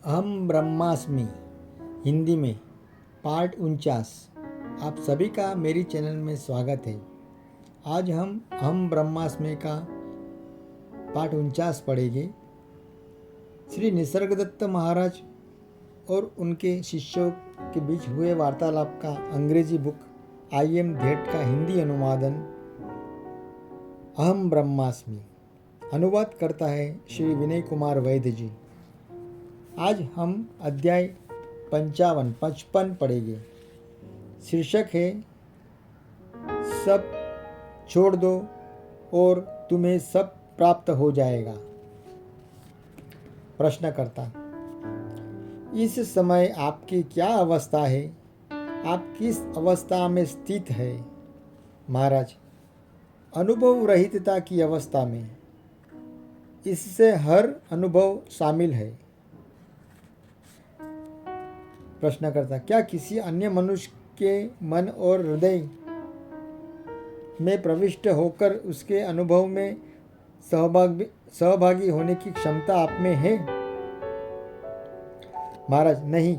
अहम ब्रह्मास्मि हिंदी में पार्ट 49। आप सभी का मेरी चैनल में स्वागत है। आज हम अहम ब्रह्मास्मि का पार्ट 49 पढ़ेंगे। श्री निसर्गदत्त महाराज और उनके शिष्यों के बीच हुए वार्तालाप का अंग्रेजी बुक आई एम दैट का हिंदी अनुवादन अहम ब्रह्मास्मि। अनुवाद करता है श्री विनय कुमार वैद्य जी। आज हम अध्याय 55 पढ़ेंगे। शीर्षक है सब छोड़ दो और तुम्हें सब प्राप्त हो जाएगा। प्रश्नकर्ता, इस समय आपकी क्या अवस्था है? आप किस अवस्था में स्थित है? महाराज, अनुभव रहितता की अवस्था में। इससे हर अनुभव शामिल है। प्रश्नकर्ता, क्या किसी अन्य मनुष्य के मन और हृदय में प्रविष्ट होकर उसके अनुभव में सहभागी होने की क्षमता आप में है? महाराज, नहीं।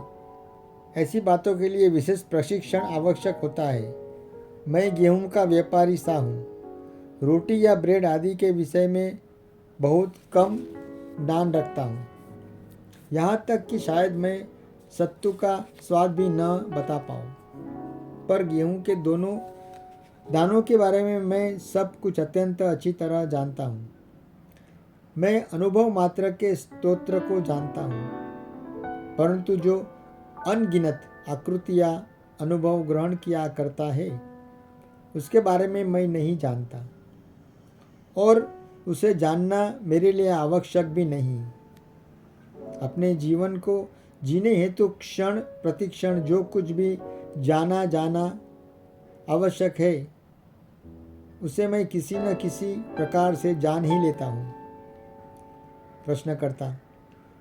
ऐसी बातों के लिए विशेष प्रशिक्षण आवश्यक होता है। मैं गेहूं का व्यापारी सा हूँ। रोटी या ब्रेड आदि के विषय में बहुत कम ज्ञान रखता हूँ। यहाँ तक कि शायद मैं सत्तू का स्वाद भी न बता पाऊँ। पर गेहूं के दोनों दानों के बारे में मैं सब कुछ अत्यंत अच्छी तरह जानता हूँ। मैं अनुभव मात्र के स्तोत्र को जानता हूँ, परंतु जो अनगिनत आकृतियाँ अनुभव ग्रहण किया करता है उसके बारे में मैं नहीं जानता, और उसे जानना मेरे लिए आवश्यक भी नहीं। अपने जीवन को जीने हेतु क्षण प्रतिक्षण जो कुछ भी जाना आवश्यक है उसे मैं किसी न किसी प्रकार से जान ही लेता हूँ। प्रश्नकर्ता,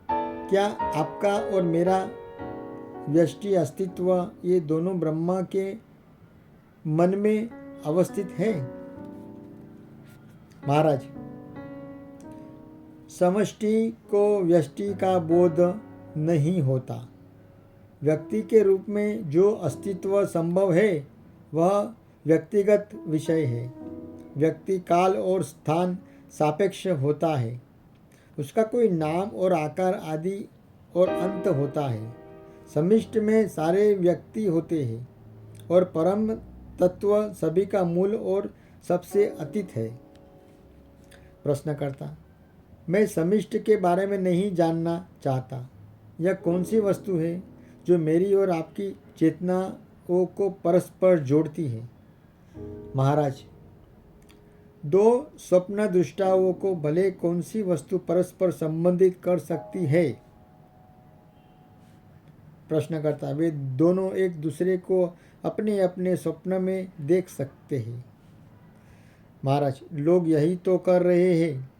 क्या आपका और मेरा व्यष्टि अस्तित्व ये दोनों ब्रह्मा के मन में अवस्थित है? महाराज, समष्टि को व्यष्टि का बोध नहीं होता। व्यक्ति के रूप में जो अस्तित्व संभव है वह व्यक्तिगत विषय है। व्यक्ति काल और स्थान सापेक्ष होता है। उसका कोई नाम और आकार आदि और अंत होता है। समिष्टि में सारे व्यक्ति होते हैं और परम तत्व सभी का मूल और सबसे अतीत है। प्रश्नकर्ता, मैं समिष्टि के बारे में नहीं जानना चाहता। यह कौन सी वस्तु है जो मेरी और आपकी चेतनाओं को परस्पर जोड़ती है? महाराज, दो स्वप्न दृष्टाओं को भले कौन सी वस्तु परस्पर संबंधित कर सकती है? प्रश्नकर्ता, वे दोनों एक दूसरे को अपने अपने स्वप्न में देख सकते हैं। महाराज, लोग यही तो कर रहे हैं।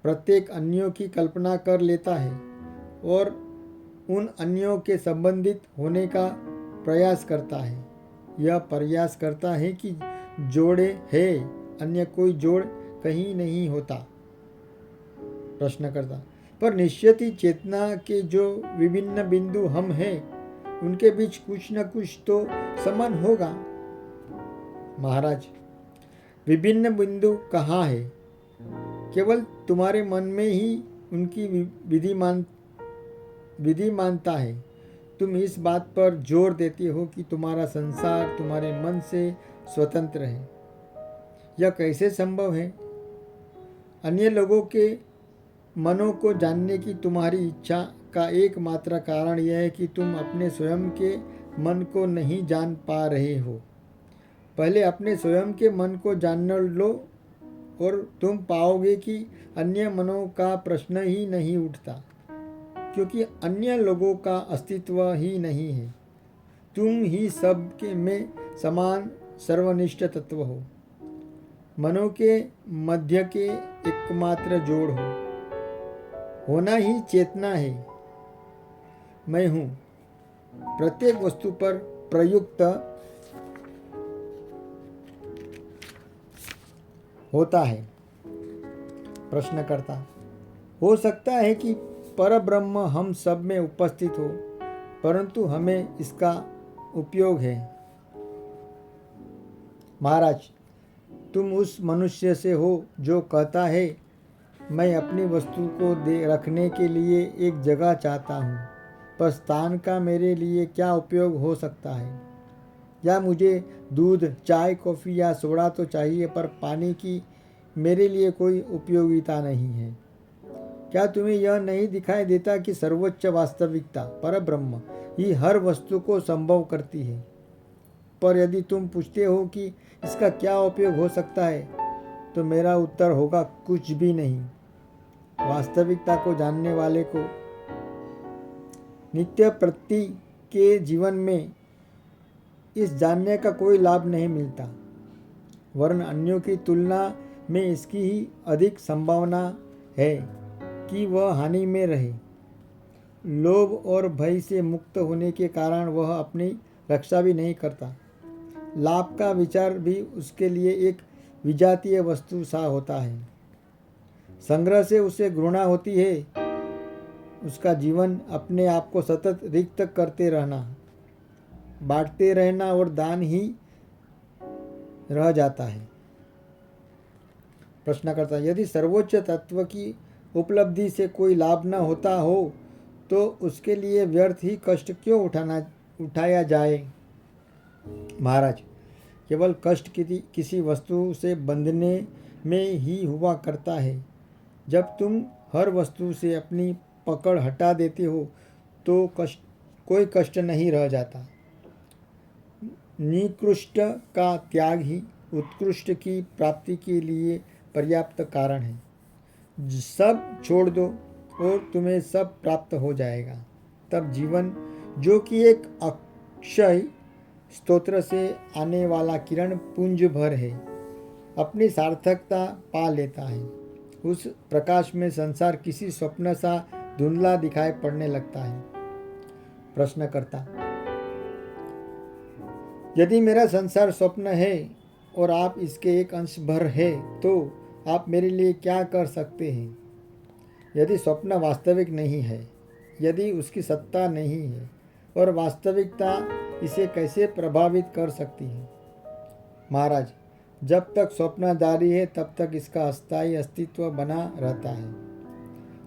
प्रत्येक अन्यों की कल्पना कर लेता है और उन अन्यों के संबंधित होने का प्रयास करता है। यह प्रयास करता है कि जोड़े है, अन्य कोई जोड़ कहीं नहीं होता। प्रश्नकर्ता, पर निश्चित ही चेतना के जो विभिन्न बिंदु हम हैं उनके बीच कुछ न कुछ तो समान होगा। महाराज, विभिन्न बिंदु कहाँ है? केवल तुम्हारे मन में ही उनकी विधिमानता है। तुम इस बात पर जोर देते हो कि तुम्हारा संसार तुम्हारे मन से स्वतंत्र है। यह कैसे संभव है? अन्य लोगों के मनों को जानने की तुम्हारी इच्छा का एकमात्र कारण यह है कि तुम अपने स्वयं के मन को नहीं जान पा रहे हो। पहले अपने स्वयं के मन को जान लो और तुम पाओगे कि अन्य मनों का प्रश्न ही नहीं उठता, क्योंकि अन्य लोगों का अस्तित्व ही नहीं है। तुम ही सब के में समान सर्वनिष्ठ तत्व हो। मनों के मध्य के एकमात्र जोड़ हो। होना ही चेतना है। मैं हूँ। प्रत्येक वस्तु पर प्रयुक्त होता है। प्रश्नकर्ता, हो सकता है कि परब्रह्म हम सब में उपस्थित हो, परंतु हमें इसका उपयोग है। महाराज, तुम उस मनुष्य से हो जो कहता है मैं अपनी वस्तु को रखने के लिए एक जगह चाहता हूँ, पर स्थान का मेरे लिए क्या उपयोग हो सकता है? या मुझे दूध, चाय, कॉफ़ी या सोडा तो चाहिए, पर पानी की मेरे लिए कोई उपयोगिता नहीं है। क्या तुम्हें यह नहीं दिखाई देता कि सर्वोच्च वास्तविकता परब्रह्म ही हर वस्तु को संभव करती है? पर यदि तुम पूछते हो कि इसका क्या उपयोग हो सकता है, तो मेरा उत्तर होगा कुछ भी नहीं। वास्तविकता को जानने वाले को नित्य प्रति के जीवन में इस जानने का कोई लाभ नहीं मिलता, वरन अन्यों की तुलना में इसकी ही अधिक संभावना है कि वह हानि में रहे। लोभ और भय से मुक्त होने के कारण वह अपनी रक्षा भी नहीं करता। लाभ का विचार भी उसके लिए एक विजातीय वस्तु सा होता है। संग्रह से उसे घृणा होती है। उसका जीवन अपने आप को सतत रिक्त करते रहना, बांटते रहना और दान ही रह जाता है। प्रश्नकर्ता, यदि सर्वोच्च तत्व की उपलब्धि से कोई लाभ न होता हो, तो उसके लिए व्यर्थ ही कष्ट क्यों उठाया जाए? महाराज, केवल कष्ट किसी वस्तु से बंधने में ही हुआ करता है। जब तुम हर वस्तु से अपनी पकड़ हटा देते हो तो कोई कष्ट नहीं रह जाता। निकृष्ट का त्याग ही उत्कृष्ट की प्राप्ति के लिए पर्याप्त कारण है। सब छोड़ दो और तुम्हें सब प्राप्त हो जाएगा। तब जीवन, जो कि एक अक्षय स्तोत्र से आने वाला किरण पुंज भर है, अपनी सार्थकता पा लेता है। उस प्रकाश में संसार किसी स्वप्न सा धुंधला दिखाई पड़ने लगता है। प्रश्नकर्ता, यदि मेरा संसार स्वप्न है और आप इसके एक अंश भर है, तो आप मेरे लिए क्या कर सकते हैं? यदि स्वप्न वास्तविक नहीं है, यदि उसकी सत्ता नहीं है, और वास्तविकता इसे कैसे प्रभावित कर सकती है? महाराज, जब तक स्वप्न जारी है तब तक इसका अस्थायी अस्तित्व बना रहता है।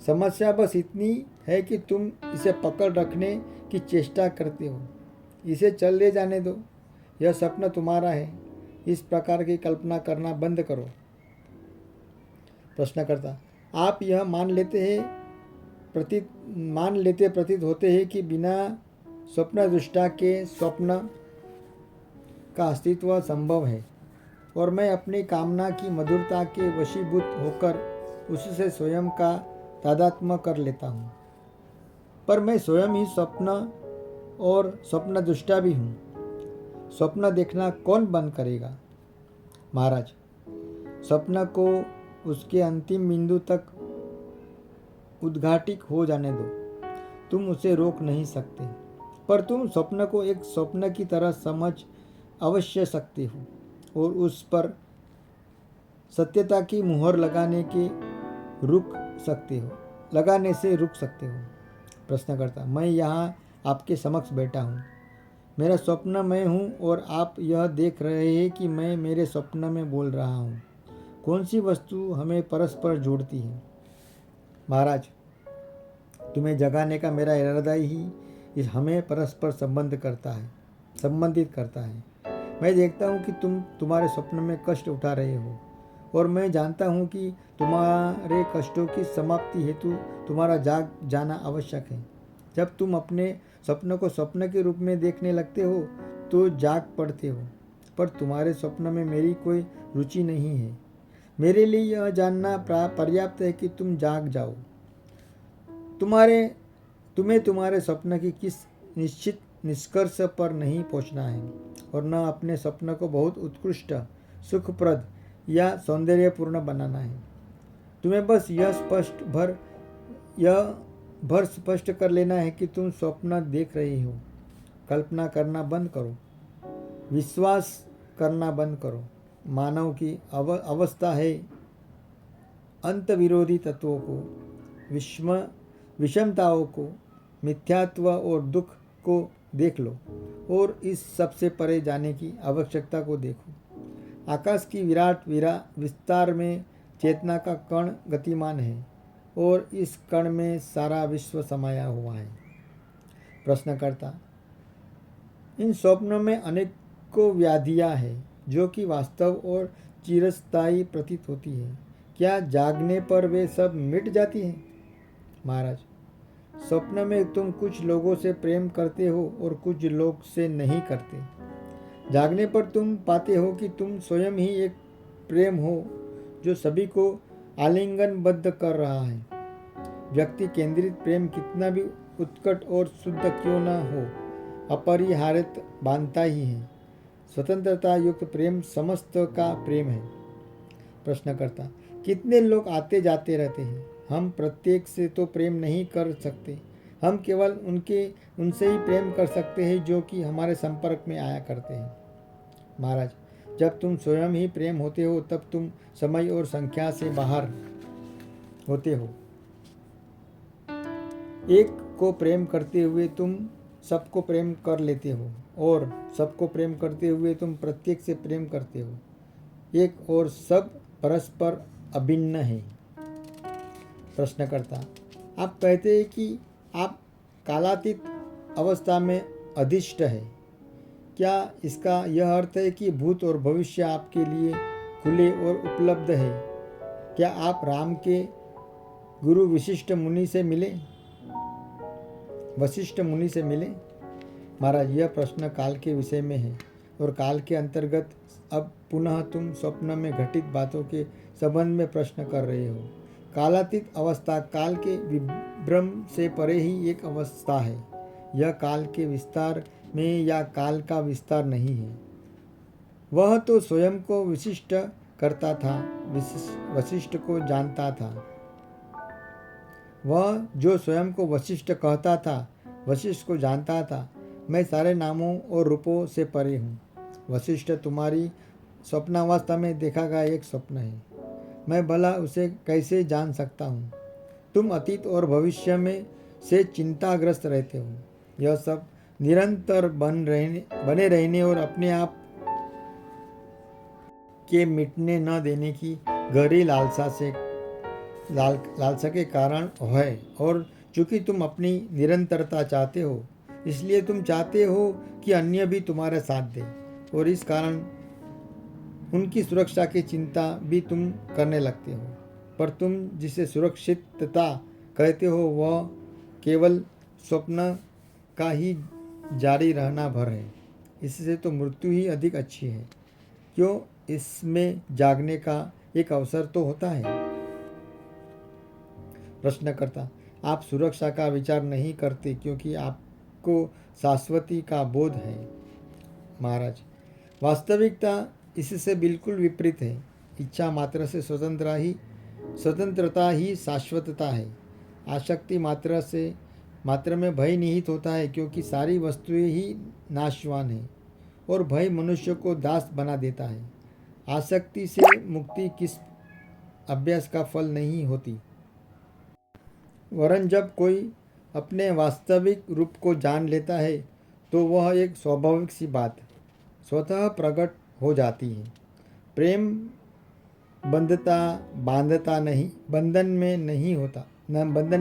समस्या बस इतनी है कि तुम इसे पकड़ रखने की चेष्टा करते हो। इसे चल ले जाने दो, यह स्वप्न तुम्हारा है। इस प्रकार की कल्पना करना बंद करो। प्रश्नकर्ता, आप यह मान लेते प्रतीत होते हैं कि बिना स्वप्न दृष्टा के स्वप्न का अस्तित्व संभव है, और मैं अपनी कामना की मधुरता के वशीभूत होकर उससे स्वयं का तादात्म्य कर लेता हूँ। पर मैं स्वयं ही स्वप्न और स्वप्न दृष्टा भी हूँ। स्वप्न देखना कौन बंद करेगा? महाराज, स्वप्न को उसके अंतिम बिंदु तक उद्घाटित हो जाने दो। तुम उसे रोक नहीं सकते, पर तुम स्वप्न को एक स्वप्न की तरह समझ अवश्य सकते हो और उस पर सत्यता की मुहर लगाने से रुक सकते हो। प्रश्नकर्ता, मैं यहाँ आपके समक्ष बैठा हूँ। मेरा स्वप्न मैं हूँ और आप यह देख रहे हैं कि मैं मेरे स्वप्न में बोल रहा हूँ। कौन सी वस्तु हमें परस्पर जोड़ती है? महाराज, तुम्हें जगाने का मेरा इरादा ही हमें परस्पर संबंधित करता है। मैं देखता हूँ कि तुम तुम्हारे स्वप्न में कष्ट उठा रहे हो, और मैं जानता हूँ कि तुम्हारे कष्टों की समाप्ति हेतु तुम्हारा जाग जाना आवश्यक है। जब तुम अपने स्वप्न को स्वप्न के रूप में देखने लगते हो तो जाग पड़ते हो, पर तुम्हारे स्वप्न में मेरी कोई रुचि नहीं है। मेरे लिए यह जानना पर्याप्त है कि तुम जाग जाओ। तुम्हें तुम्हारे स्वप्न की किस निश्चित निष्कर्ष पर नहीं पहुंचना है, और न अपने स्वप्न को बहुत उत्कृष्ट, सुखप्रद या सौंदर्यपूर्ण बनाना है। तुम्हें बस यह भर स्पष्ट कर लेना है कि तुम स्वप्न देख रही हो। कल्पना करना बंद करो, विश्वास करना बंद करो। मानव की अवस्था है अंत विरोधी तत्वों को विषमताओं को, मिथ्यात्व और दुख को देख लो और इस सबसे परे जाने की आवश्यकता को देखो। आकाश की विराट विस्तार में चेतना का कण गतिमान है और इस कण में सारा विश्व समाया हुआ है। प्रश्नकर्ता, इन स्वप्नों में अनेकों व्याधियां हैं जो कि वास्तव और चिरस्थायी प्रतीत होती है। क्या जागने पर वे सब मिट जाती हैं? महाराज, स्वप्न में तुम कुछ लोगों से प्रेम करते हो और कुछ लोग से नहीं करते। जागने पर तुम पाते हो कि तुम स्वयं ही एक प्रेम हो जो सभी को आलिंगनबद्ध कर रहा है। व्यक्ति केंद्रित प्रेम कितना भी उत्कट और शुद्ध क्यों न हो, अपरिहार्य बांधता ही है। स्वतंत्रता युक्त प्रेम समस्त का प्रेम है। प्रश्नकर्ता, कितने लोग आते जाते रहते हैं। हम प्रत्येक से तो प्रेम नहीं कर सकते। हम केवल उनसे ही प्रेम कर सकते हैं जो कि हमारे संपर्क में आया करते हैं। महाराज, जब तुम स्वयं ही प्रेम होते हो तब तुम समय और संख्या से बाहर होते हो। एक को प्रेम करते हुए तुम सबको प्रेम कर लेते हो और सबको प्रेम करते हुए तुम प्रत्येक से प्रेम करते हो। एक और सब परस्पर अभिन्न है। प्रश्नकर्ता, आप कहते हैं कि आप कालातीत अवस्था में अधिष्ठ है। क्या इसका यह अर्थ है कि भूत और भविष्य आपके लिए खुले और उपलब्ध है? क्या आप राम के गुरु वशिष्ठ मुनि से मिले? महाराज, यह प्रश्न काल के विषय में है और काल के अंतर्गत अब पुनः तुम स्वप्न में घटित बातों के संबंध में प्रश्न कर रहे हो। कालातीत अवस्था काल के विभ्रम से परे ही एक अवस्था है। यह काल के विस्तार में या काल का विस्तार नहीं है। वह तो स्वयं को विशिष्ट करता था, वशिष्ठ को जानता था। वह जो स्वयं को वशिष्ठ कहता था, वशिष्ठ को जानता था। मैं सारे नामों और रूपों से परे हूँ। वशिष्ठ तुम्हारी स्वप्नावस्था में देखा गया एक स्वप्न है। मैं भला उसे कैसे जान सकता हूँ? तुम अतीत और भविष्य में से चिंताग्रस्त रहते हो। यह सब निरंतर बने रहने और अपने आप के मिटने न देने की गहरी लालसा के कारण है। और चूंकि तुम अपनी निरंतरता चाहते हो, इसलिए तुम चाहते हो कि अन्य भी तुम्हारा साथ दे और इस कारण उनकी सुरक्षा की चिंता भी तुम करने लगते हो। पर तुम जिसे सुरक्षितता कहते हो वह केवल स्वप्न का ही जारी रहना भर है। इससे तो मृत्यु ही अधिक अच्छी है। क्यों, इसमें जागने का एक अवसर तो होता है। प्रश्नकर्ता, आप सुरक्षा का विचार नहीं करते क्योंकि आपको शाश्वती का बोध है। महाराज, वास्तविकता इससे बिल्कुल विपरीत है। इच्छा मात्र से स्वतंत्रता ही शाश्वतता है। आसक्ति मात्र में भय निहित होता है क्योंकि सारी वस्तुएं ही नाशवान है और भय मनुष्य को दास बना देता है। आसक्ति से मुक्ति किस अभ्यास का फल नहीं होती, वरन जब कोई अपने वास्तविक रूप को जान लेता है तो वह एक स्वाभाविक सी बात स्वतः प्रकट हो जाती है। प्रेम बंधन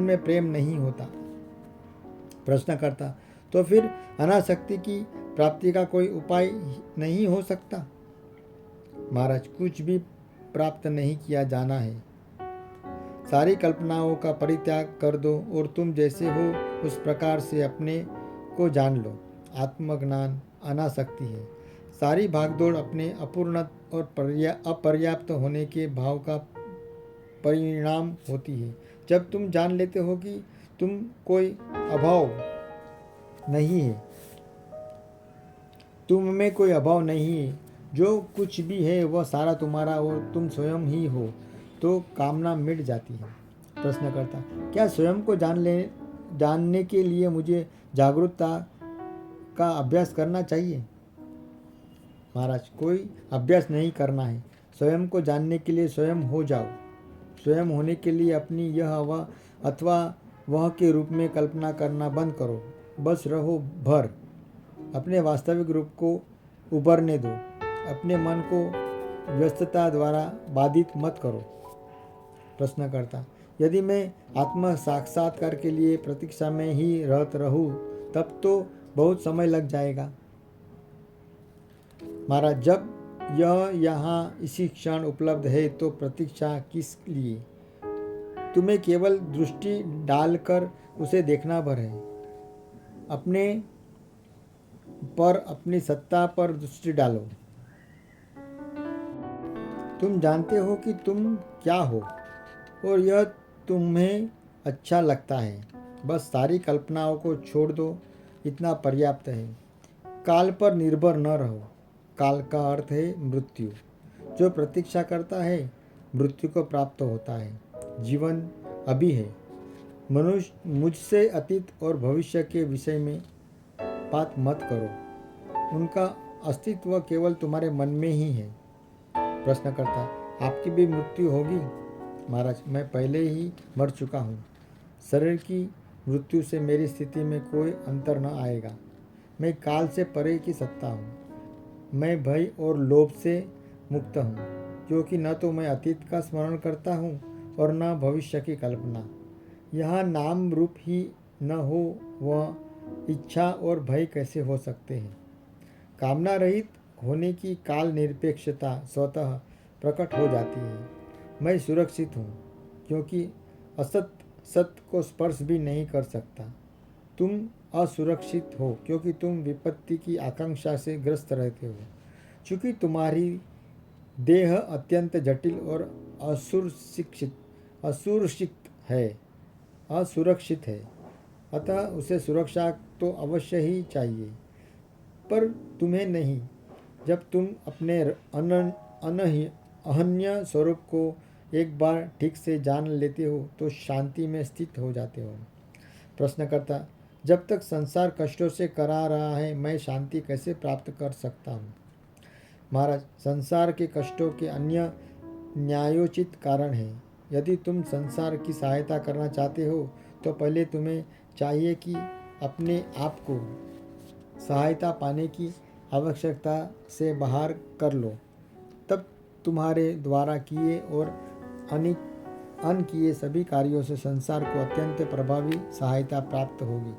में प्रेम नहीं होता। प्रश्नकर्ता, तो फिर अनासक्ति की प्राप्ति का कोई उपाय नहीं हो सकता? महाराज, कुछ भी प्राप्त नहीं किया जाना है। सारी कल्पनाओं का परित्याग कर दो और तुम जैसे हो उस प्रकार से अपने को जान लो। आत्मज्ञान अनासक्ति है। सारी भागदौड़ अपने अपूर्ण और अपर्याप्त होने के भाव का परिणाम होती है। जब तुम जान लेते हो कि तुम कोई अभाव नहीं है, तुम में कोई अभाव नहीं है, जो कुछ भी है वह सारा तुम्हारा और तुम स्वयं ही हो, तो कामना मिट जाती है। प्रश्नकर्ता, क्या स्वयं को जानने के लिए मुझे जागरूकता का अभ्यास करना चाहिए? महाराज, कोई अभ्यास नहीं करना है। स्वयं को जानने के लिए स्वयं हो जाओ। स्वयं होने के लिए अपनी यह हवा अथवा वह के रूप में कल्पना करना बंद करो। बस रहो भर। अपने वास्तविक रूप को उभरने दो। अपने मन को व्यस्तता द्वारा बाधित मत करो। प्रश्नकर्ता, यदि मैं आत्म साक्षात्कार के लिए प्रतीक्षा में ही रहूं तब तो बहुत समय लग जाएगा। महाराज, जब यह यहाँ इसी क्षण उपलब्ध है तो प्रतीक्षा किस लिए? तुम्हें केवल दृष्टि डालकर उसे देखना भर है। अपने पर, अपनी सत्ता पर दृष्टि डालो। तुम जानते हो कि तुम क्या हो और यह तुम्हें अच्छा लगता है। बस सारी कल्पनाओं को छोड़ दो, इतना पर्याप्त है। काल पर निर्भर न रहो। काल का अर्थ है मृत्यु। जो प्रतीक्षा करता है मृत्यु को प्राप्त होता है। जीवन अभी है। मनुष्य मुझसे अतीत और भविष्य के विषय में बात मत करो। उनका अस्तित्व केवल तुम्हारे मन में ही है। प्रश्नकर्ता, आपकी भी मृत्यु होगी? महाराज, मैं पहले ही मर चुका हूँ। शरीर की मृत्यु से मेरी स्थिति में कोई अंतर न आएगा। मैं काल से परे की सत्ता हूँ। मैं भय और लोभ से मुक्त हूँ, क्योंकि न तो मैं अतीत का स्मरण करता हूँ और न भविष्य की कल्पना। यहाँ नाम रूप ही न हो वह इच्छा और भय कैसे हो सकते हैं? कामना रहित होने की काल निरपेक्षता स्वतः प्रकट हो जाती है। मैं सुरक्षित हूँ, क्योंकि असत सत्य को स्पर्श भी नहीं कर सकता। तुम असुरक्षित हो, क्योंकि तुम विपत्ति की आकांक्षा से ग्रस्त रहते हो। चूँकि तुम्हारी देह अत्यंत जटिल और असुरक्षित है, अतः उसे सुरक्षा तो अवश्य ही चाहिए, पर तुम्हें नहीं। जब तुम अपने अनन्य स्वरूप को एक बार ठीक से जान लेते हो तो शांति में स्थित हो जाते हो। प्रश्नकर्ता, जब तक संसार कष्टों से करा रहा है मैं शांति कैसे प्राप्त कर सकता हूँ? महाराज, संसार के कष्टों के अन्य न्यायोचित कारण हैं। यदि तुम संसार की सहायता करना चाहते हो तो पहले तुम्हें चाहिए कि अपने आप को सहायता पाने की आवश्यकता से बाहर कर लो। तब तुम्हारे द्वारा किए और अनकिए सभी कार्यों से संसार को अत्यंत प्रभावी सहायता प्राप्त होगी।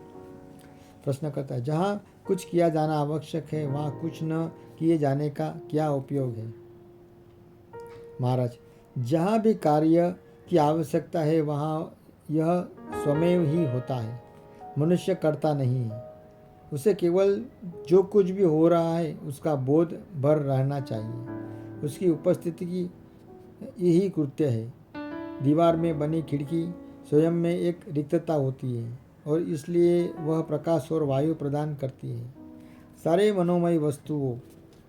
प्रश्नकर्ता, जहाँ कुछ किया जाना आवश्यक है वहाँ कुछ न किए जाने का क्या उपयोग है? महाराज, जहाँ भी कार्य की आवश्यकता है वहाँ यह स्वयं ही होता है। मनुष्य करता नहीं है। उसे केवल जो कुछ भी हो रहा है उसका बोध भर रहना चाहिए। उसकी उपस्थिति की यही कृत्य है। दीवार में बनी खिड़की स्वयं में एक रिक्तता होती है और इसलिए वह प्रकाश और वायु प्रदान करती है। सारे मनोमय वस्तुओं,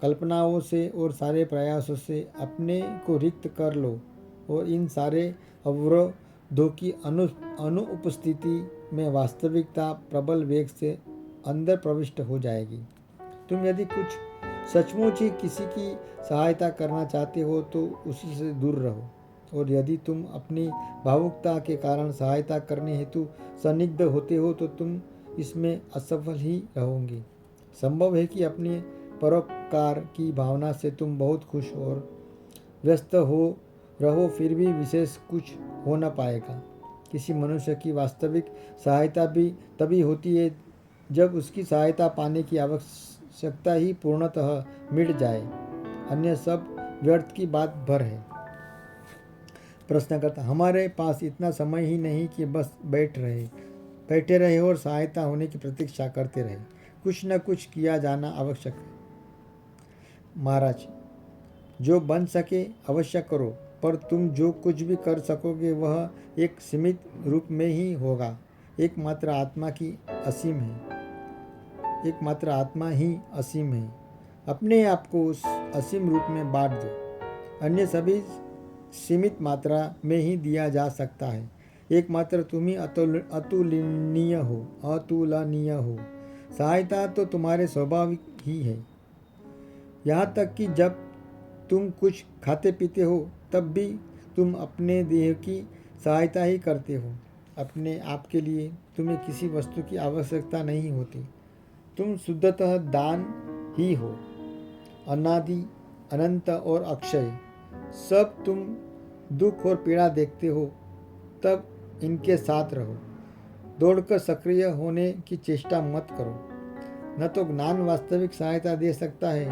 कल्पनाओं से और सारे प्रयासों से अपने को रिक्त कर लो और इन सारे अवरोधों की अनुपस्थिति में वास्तविकता प्रबल वेग से अंदर प्रविष्ट हो जाएगी। तुम यदि कुछ सचमुच ही किसी की सहायता करना चाहते हो तो उसी से दूर रहो, और यदि तुम अपनी भावुकता के कारण सहायता करने हेतु संदिग्ध होते हो तो तुम इसमें असफल ही रहोगे। संभव है कि अपने परोपकार की भावना से तुम बहुत खुश और व्यस्त रहो, फिर भी विशेष कुछ हो न पाएगा। किसी मनुष्य की वास्तविक सहायता भी तभी होती है जब उसकी सहायता पाने की आवश्यकता ही पूर्णतः मिट जाए, अन्य सब व्यर्थ की बात भर है। प्रश्नकर्ता, हमारे पास इतना समय ही नहीं कि बस बैठे रहे और सहायता होने की प्रतीक्षा करते रहे। कुछ न कुछ किया जाना आवश्यक है। महाराज, जो बन सके अवश्य करो, पर तुम जो कुछ भी कर सकोगे वह एक सीमित रूप में ही होगा। एकमात्र आत्मा ही असीम है। अपने आप को उस असीम रूप में बांट दो। अन्य सभी सीमित मात्रा में ही दिया जा सकता है। एकमात्र तुम ही अतुलनीय हो। सहायता तो तुम्हारे स्वाभाविक ही है। यहाँ तक कि जब तुम कुछ खाते पीते हो तब भी तुम अपने देह की सहायता ही करते हो। अपने आप के लिए तुम्हें किसी वस्तु की आवश्यकता नहीं होती। तुम शुद्धतः दान ही हो, अनादि, अनंत और अक्षय। सब तुम दुख और पीड़ा देखते हो, तब इनके साथ रहो। दौड़कर सक्रिय होने की चेष्टा मत करो। न तो ज्ञान वास्तविक सहायता दे सकता है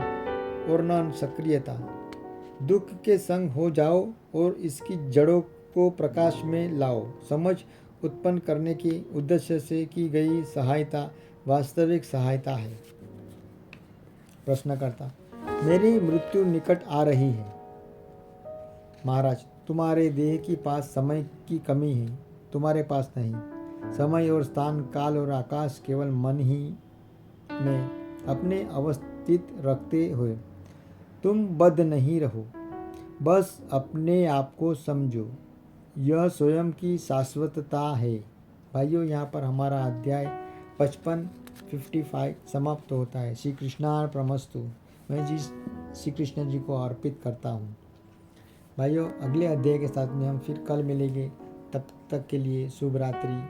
और न सक्रियता। दुख के संग हो जाओ और इसकी जड़ों को प्रकाश में लाओ। समझ उत्पन्न करने के उद्देश्य से की गई सहायता वास्तविक सहायता है। प्रश्नकर्ता: मेरी मृत्यु निकट आ रही है। महाराज: तुम्हारे देह के पास समय की कमी है, तुम्हारे पास नहीं। समय और स्थान, काल और आकाश केवल मन ही में अपने अवस्थित रखते हुए तुम बद्ध नहीं रहो। बस अपने आप को समझो, यह स्वयं की शाश्वतता है। भाइयों, यहाँ पर हमारा अध्याय 55 समाप्त होता है। श्री कृष्णार्पणमस्तु। मैं श्री कृष्ण जी को अर्पित करता हूँ। भाइयों, अगले अध्याय के साथ में हम फिर कल मिलेंगे। तब तक के लिए शुभ रात्रि।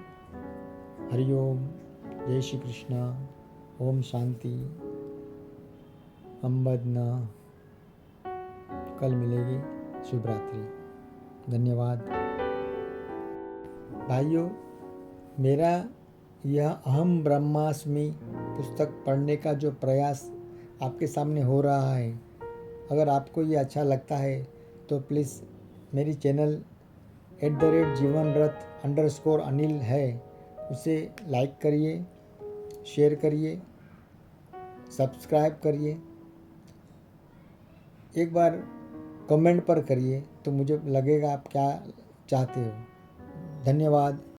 हरिओम। जय श्री कृष्ण। ओम शांति। हम बदना कल मिलेंगे। शुभ रात्रि। धन्यवाद। भाइयों, मेरा यह अहम ब्रह्मास्मि पुस्तक पढ़ने का जो प्रयास आपके सामने हो रहा है, अगर आपको ये अच्छा लगता है तो प्लीज़ मेरी चैनल @जीवनरथ_अनिल है, उसे लाइक करिए, शेयर करिए, सब्सक्राइब करिए। एक बार कमेंट पर करिए तो मुझे लगेगा आप क्या चाहते हो। धन्यवाद।